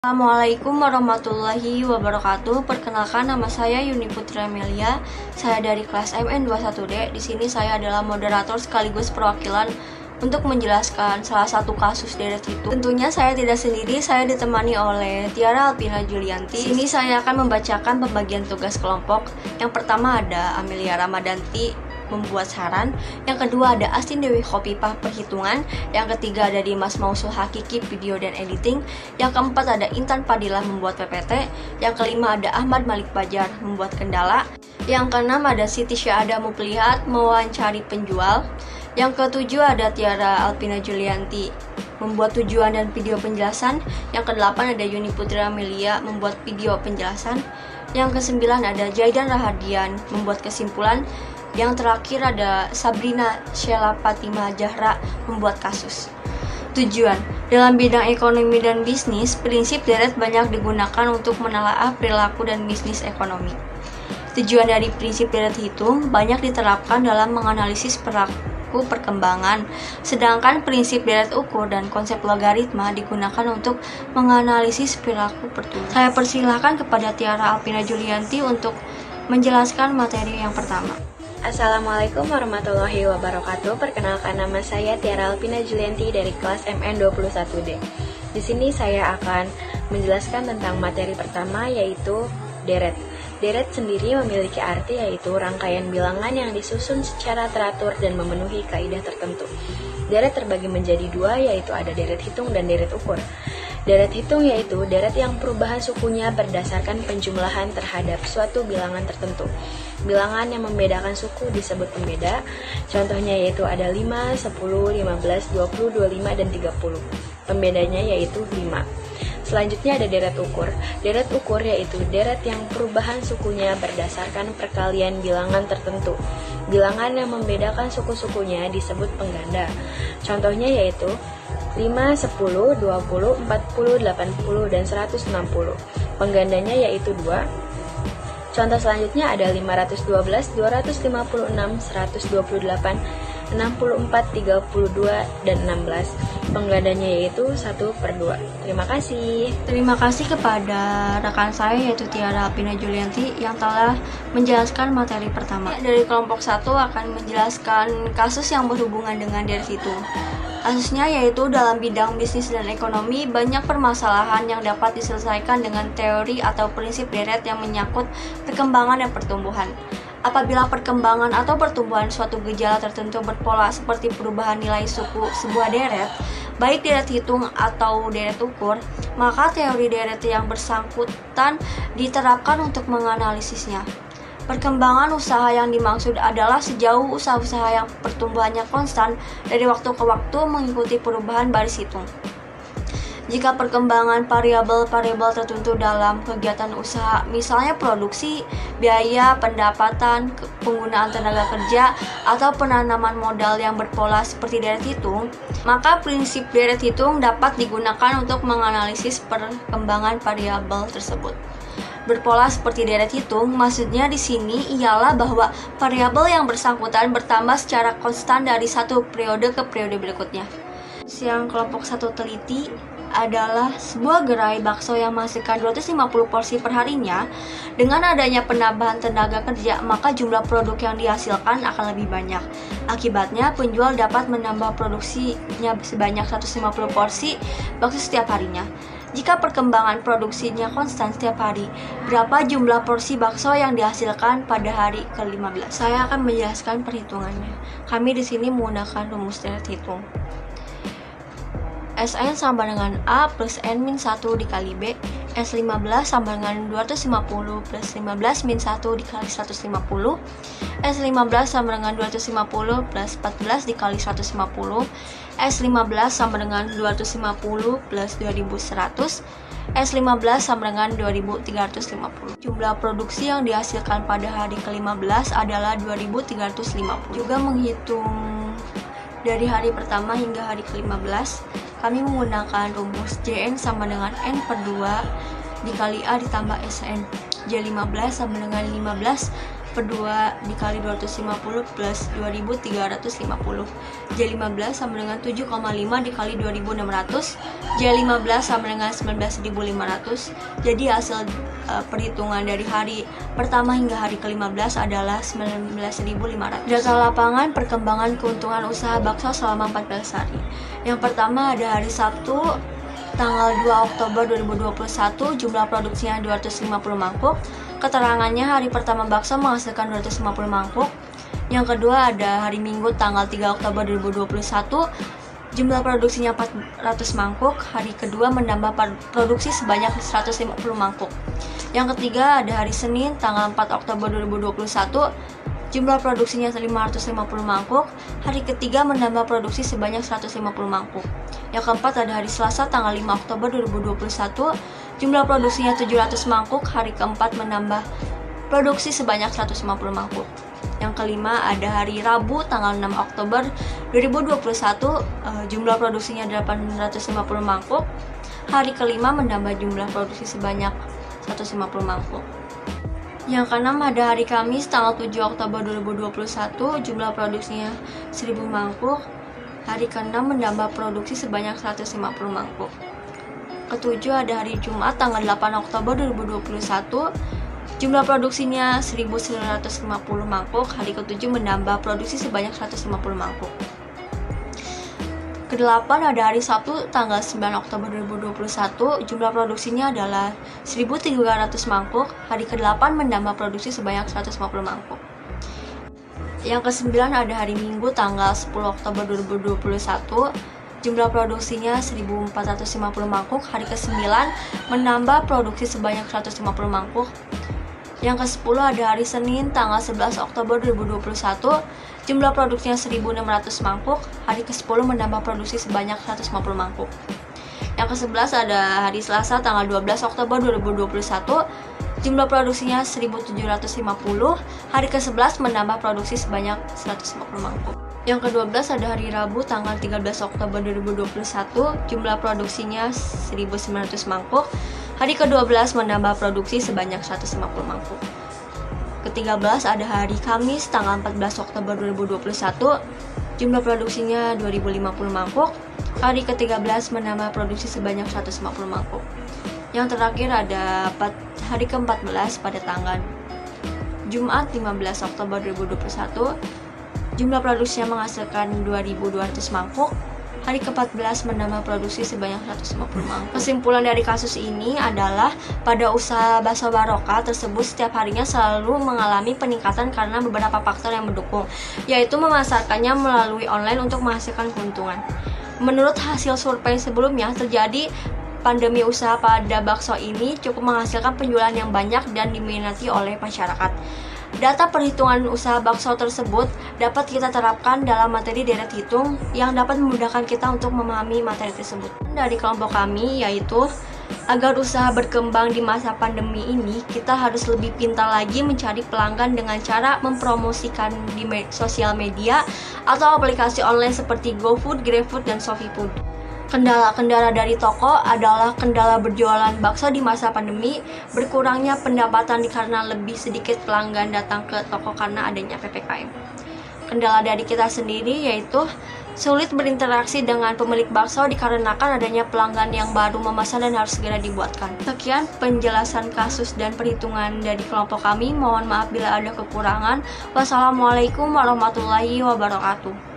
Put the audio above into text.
Assalamualaikum warahmatullahi wabarakatuh. Perkenalkan, nama saya Yuni Putri Amelia. Saya dari kelas MN21D. Di sini saya adalah moderator sekaligus perwakilan untuk menjelaskan salah satu kasus deret itu. Tentunya saya tidak sendiri, saya ditemani oleh Tiara Alpina Julianti. Di sini saya akan membacakan pembagian tugas kelompok. Yang pertama ada Amelia Ramadanti membuat saran, yang kedua ada Astin Dewi Khofifah perhitungan, yang ketiga ada Dimas Mausul Hakiki video dan editing, yang keempat ada Intan Padilla membuat PPT, yang kelima ada Ahmad Malik Bajar membuat kendala, yang keenam ada Siti Syahada Muplihat mewawancari penjual, yang ketujuh ada Tiara Alpina Julianti membuat tujuan dan video penjelasan, yang kedelapan ada Yuni Putri Amelia membuat video penjelasan, yang kesembilan ada Jaidan Rahadian membuat kesimpulan, yang terakhir ada Sabrina Sheila Fatimah Zahra membuat kasus. Tujuan: dalam bidang ekonomi dan bisnis, prinsip deret banyak digunakan untuk menelaah perilaku dan bisnis ekonomi. Tujuan dari prinsip deret hitung banyak diterapkan dalam menganalisis perilaku perkembangan, sedangkan prinsip deret ukur dan konsep logaritma digunakan untuk menganalisis perilaku pertumbuhan. Saya persilahkan kepada Tiara Alpina Julianti untuk menjelaskan materi yang pertama. Assalamualaikum warahmatullahi wabarakatuh. Perkenalkan, nama saya Tiara Alpina Julianti dari kelas MN21D. Di sini saya akan menjelaskan tentang materi pertama, yaitu deret. Deret sendiri memiliki arti yaitu rangkaian bilangan yang disusun secara teratur dan memenuhi kaidah tertentu. Deret terbagi menjadi dua, yaitu ada deret hitung dan deret ukur. Deret hitung yaitu deret yang perubahan sukunya berdasarkan penjumlahan terhadap suatu bilangan tertentu. Bilangan yang membedakan suku disebut pembeda. Contohnya yaitu ada 5, 10, 15, 20, 25, dan 30. Pembedanya yaitu 5. Selanjutnya ada deret ukur. Deret ukur yaitu deret yang perubahan sukunya berdasarkan perkalian bilangan tertentu. Bilangan yang membedakan suku-sukunya disebut pengganda. Contohnya yaitu 5, 10, 20, 40, 80, dan 160. Penggandanya yaitu 2. Contoh selanjutnya ada 512, 256, 128, 64, 32, dan 16. Penggandanya yaitu 1/2. Terima kasih. Terima kasih kepada rekan saya yaitu Tiara Alpina Julianti yang telah menjelaskan materi pertama. Dari kelompok 1 akan menjelaskan kasus yang berhubungan dengan deret hitung. Kasusnya yaitu dalam bidang bisnis dan ekonomi, banyak permasalahan yang dapat diselesaikan dengan teori atau prinsip deret yang menyangkut perkembangan dan pertumbuhan. Apabila perkembangan atau pertumbuhan suatu gejala tertentu berpola seperti perubahan nilai suku sebuah deret, baik deret hitung atau deret ukur, maka teori deret yang bersangkutan diterapkan untuk menganalisisnya. Perkembangan usaha yang dimaksud adalah sejauh usaha-usaha yang pertumbuhannya konstan dari waktu ke waktu mengikuti perubahan baris hitung. Jika perkembangan variabel-variabel tertentu dalam kegiatan usaha, misalnya produksi, biaya, pendapatan, penggunaan tenaga kerja, atau penanaman modal yang berpola seperti deret hitung, maka prinsip deret hitung dapat digunakan untuk menganalisis perkembangan variabel tersebut. Berpola seperti deret hitung, maksudnya di sini ialah bahwa variabel yang bersangkutan bertambah secara konstan dari satu periode ke periode berikutnya. Yang kelompok 1 teliti adalah sebuah gerai bakso yang menghasilkan 250 porsi per harinya. Dengan adanya penambahan tenaga kerja, maka jumlah produk yang dihasilkan akan lebih banyak. Akibatnya, penjual dapat menambah produksinya sebanyak 150 porsi bakso setiap harinya. Jika perkembangan produksinya konstan setiap hari, berapa jumlah porsi bakso yang dihasilkan pada hari ke-15? Saya akan menjelaskan perhitungannya. Kami di sini menggunakan rumus deret hitung. Sn sama dengan A plus N min 1 dikali B. S15 sama dengan 250 plus 15 min 1 dikali 150. S15 sama dengan 250 plus 14 dikali 150. S15 sama dengan 250 plus 2100. S15 sama dengan 2350. Jumlah produksi yang dihasilkan pada hari ke-15 adalah 2350. Juga menghitung dari hari pertama hingga hari ke-15, kami menggunakan rumus Jn sama dengan N/2 dikali A ditambah Sn. J15 sama dengan 15 per 2 dikali 250 plus 2350. J15 sama dengan 7,5 dikali 2600. J15 sama dengan 19.500. Jadi hasil perhitungan dari hari pertama hingga hari ke-15 adalah 19.500. Data lapangan perkembangan keuntungan usaha bakso selama 14 hari. Yang pertama ada hari Sabtu tanggal 2 Oktober 2021, jumlah produksinya 250 mangkuk. Keterangannya hari pertama bakso menghasilkan 250 mangkuk. Yang kedua ada hari Minggu tanggal 3 Oktober 2021, jumlah produksinya 400 mangkuk. Hari kedua menambah produksi sebanyak 150 mangkuk. Yang ketiga ada hari Senin tanggal 4 Oktober 2021, jumlah produksinya 550 mangkuk. Hari ketiga menambah produksi sebanyak 150 mangkuk. Yang keempat ada hari Selasa tanggal 5 Oktober 2021, jumlah produksinya 700 mangkuk. Hari keempat menambah produksi sebanyak 150 mangkuk. Yang kelima ada hari Rabu tanggal 6 Oktober 2021, jumlah produksinya 850 mangkuk. Hari kelima menambah jumlah produksi sebanyak 150 mangkuk. Yang keenam ada hari Kamis tanggal 7 Oktober 2021, jumlah produksinya 1000 mangkuk. Hari keenam menambah produksi sebanyak 150 mangkuk. Ketujuh ada hari Jumat tanggal 8 Oktober 2021, jumlah produksinya 1950 mangkuk. Hari ketujuh menambah produksi sebanyak 150 mangkuk. Kedelapan ada hari Sabtu tanggal 9 Oktober 2021, jumlah produksinya adalah 1300 mangkuk. Hari ke-8 menambah produksi sebanyak 150 mangkuk. Yang ke-9 ada hari Minggu tanggal 10 Oktober 2021, jumlah produksinya 1450 mangkuk. Hari ke-9 menambah produksi sebanyak 150 mangkuk. Yang ke-10 ada hari Senin tanggal 11 Oktober 2021, jumlah produksinya 1600 mangkuk. Hari ke-10 menambah produksi sebanyak 150 mangkuk. Yang ke-11 ada hari Selasa tanggal 12 Oktober 2021, jumlah produksinya 1750. Hari ke-11 menambah produksi sebanyak 150 mangkuk. Yang ke-12 ada hari Rabu tanggal 13 Oktober 2021, jumlah produksinya 1900 mangkuk. Hari ke-12 menambah produksi sebanyak 150 mangkuk. Ke-13 ada hari Kamis tanggal 14 Oktober 2021, jumlah produksinya 2050 mangkuk. Hari ke-13 menambah produksi sebanyak 150 mangkuk. Yang terakhir ada hari ke-14 pada tanggal Jumat 15 Oktober 2021, jumlah produksinya menghasilkan 2200 mangkuk. Hari ke-14 menambah produksi sebanyak 150 mangkuk. Kesimpulan dari kasus ini adalah pada usaha bakso Barokah tersebut setiap harinya selalu mengalami peningkatan karena beberapa faktor yang mendukung, yaitu memasarkannya melalui online untuk menghasilkan keuntungan. Menurut hasil survei sebelumnya, terjadi pandemi usaha pada bakso ini cukup menghasilkan penjualan yang banyak dan diminati oleh masyarakat. Data perhitungan usaha bakso tersebut dapat kita terapkan dalam materi deret hitung yang dapat memudahkan kita untuk memahami materi tersebut. Dari kelompok kami yaitu, agar usaha berkembang di masa pandemi ini, kita harus lebih pintar lagi mencari pelanggan dengan cara mempromosikan di sosial media atau aplikasi online seperti GoFood, GrabFood, dan ShopeeFood. Kendala-kendala dari toko adalah kendala berjualan bakso di masa pandemi, berkurangnya pendapatan karena lebih sedikit pelanggan datang ke toko karena adanya PPKM. Kendala dari kita sendiri yaitu sulit berinteraksi dengan pemilik bakso dikarenakan adanya pelanggan yang baru memesan dan harus segera dibuatkan. Sekian penjelasan kasus dan perhitungan dari kelompok kami. Mohon maaf bila ada kekurangan. Wassalamualaikum warahmatullahi wabarakatuh.